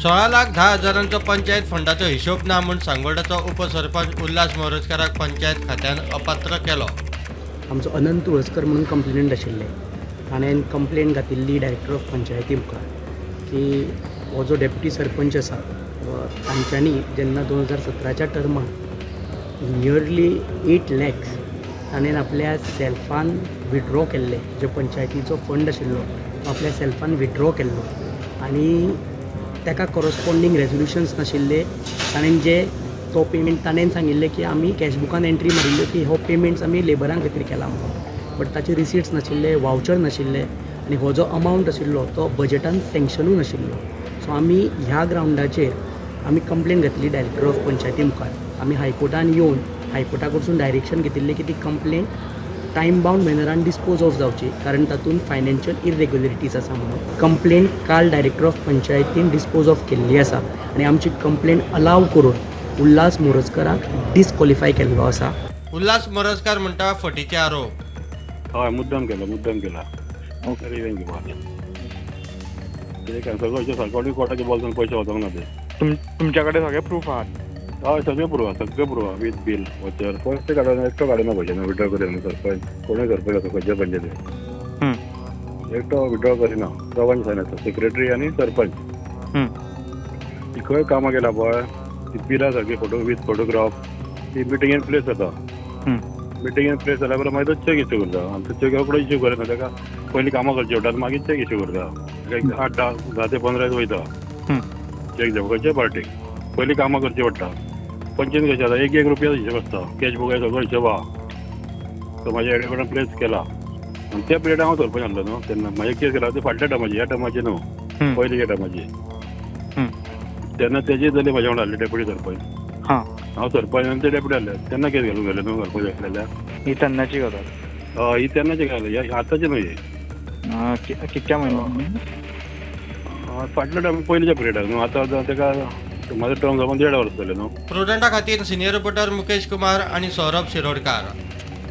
16,10,000 पंचायत फंडाचो हिशोब ना म्हूण सांगोड्याचो उपसरपंच उल्हास मोरजकाराक पंचायत खात्यान अपात्र केलो. आमचो अनंत तुळसकर म्हणून कंप्लेनंट आशिल्ले. ताणें कंप्लेन घातिल्ली डायरेक्टर ऑफ पंचायती मुखार की हो जो डेप्युटी सरपंच आसा तांच्यांनी जेन्ना 2017च्या टर्माक नियरली 8 lakhs ताणें आपल्या सेल्फान विड्रॉ केल्ले. जो पंचायतीचो फंड आशिल्लो तो आपल्या सेल्फान विड्रॉ केल्लो आनी ताका कॉरस्पॉन्डिंग रेजोल्युशन्स नाशिल्ले. ताणें जे तो पेमेंट ताणें सांगिल्लें की आमी कॅशबुकान एंट्री मारिल्ल्यो की हो पेमेंट्स आमी लेबरां खातीर केला म्हणून, बट ताचे रिसिट्स नाशिल्ले, वावचर नाशिल्ले आनी हो जो अमावंट आशिल्लो तो बजेटान सँक्शनूय नाशिल्लो. सो आमी ह्या ग्रावंडाचेर आमी कंप्लेन घातली डायरेक्टर ऑफ पंचायती मुखार. आमी हायकोर्टान येवन हायकोर्टा कडसून डायरेक्शन घेतिल्लें की ती कंप्लेन टायम बाउंड मॅनरान डिस्पोज ऑफ जावची, कारण तातूंत फायनान्शियल इरेग्युलरिटीज आसा म्हणून. कंप्लेन काल डायरेक्टर ऑफ पंचायतीन डिस्पोज ऑफ केल्ली आसा आनी आमची कंप्लेन अलाव करून उल्हास मोरजकाराक डिस्क्वॉलिफाय केल्लो आसा. उल्हास मोरजकार म्हणटा फटीचे आरोप. हय मुद्दाम केला रिवेंज घेवपाक. कितें कॅन्सल करचें सरकारी कोर्टाच्या बॉल्सान पयशे वचोंक ना ते. तुमच्या कडेन सगळे प्रूफ आहात? हय सगळे पुरवा वीथ बील वचर पयशे काडून एकटो काडिना पयशे विड्रॉ करिना सरपंच. कोणूय सरपंच आसा खंयच्या पंचायतीन एकटो विड्रॉ करिना. दोगांची सायन आसा, सेक्रेटरी आनी सरपंच. ती खंय कामां केला पळय ती बिलां सारकी फोटो वीथ फोटोग्राफ ती मिटिंगेन प्लेस जाता. मिटिंगेन प्लेस जाल्या उपरांत मागीर तो चॅक इश्यू करता आनी तो चॅक रोखडो इश्यू करना. ताका पयलीं कामां करची पडटात मागीर चॅक इश्यू करता. 8 ते 15 दीस वयता चॅक देवपाक खंयच्या पार्टीक. पयलीं कामां करची पडटा. पंचायत कशें आसा 1 रुपया हिशोब आसता. कॅशबुक सगळो हिशोब आहा. तो म्हाज्या हेडे कडेन प्लेस केला आनी त्या पिरियड हांव सरपंच आसलो न्हू तेन्ना म्हाजे केस केला ती फाटल्या टर्माची, ह्या टर्माची न्हू पयलींच्या टर्माची. तेन्ना तेजी जाली म्हाज्या वांगडा आहली डेप्युटी सरपंच. हांव सरपंच आनी ते डेप्युटी आहले तेन्ना केस घालूंक गेले न्हू सरपंच आसलेल्या. ही तेन्नाची गजाल. ही तेन्नाची घाली आतांची न्हू ही. कितक्या म्हयन्यान? फाटल्या टर्म पयलींच्या पिरियडाक न्हू. आतां तेका म्हाजो टर्म जावन 1.5 वर्स जाले न्हू. प्रुडंटा खातीर सिनियर रिपोर्टर मुकेश कुमार आणि सौरभ शिरोडकार.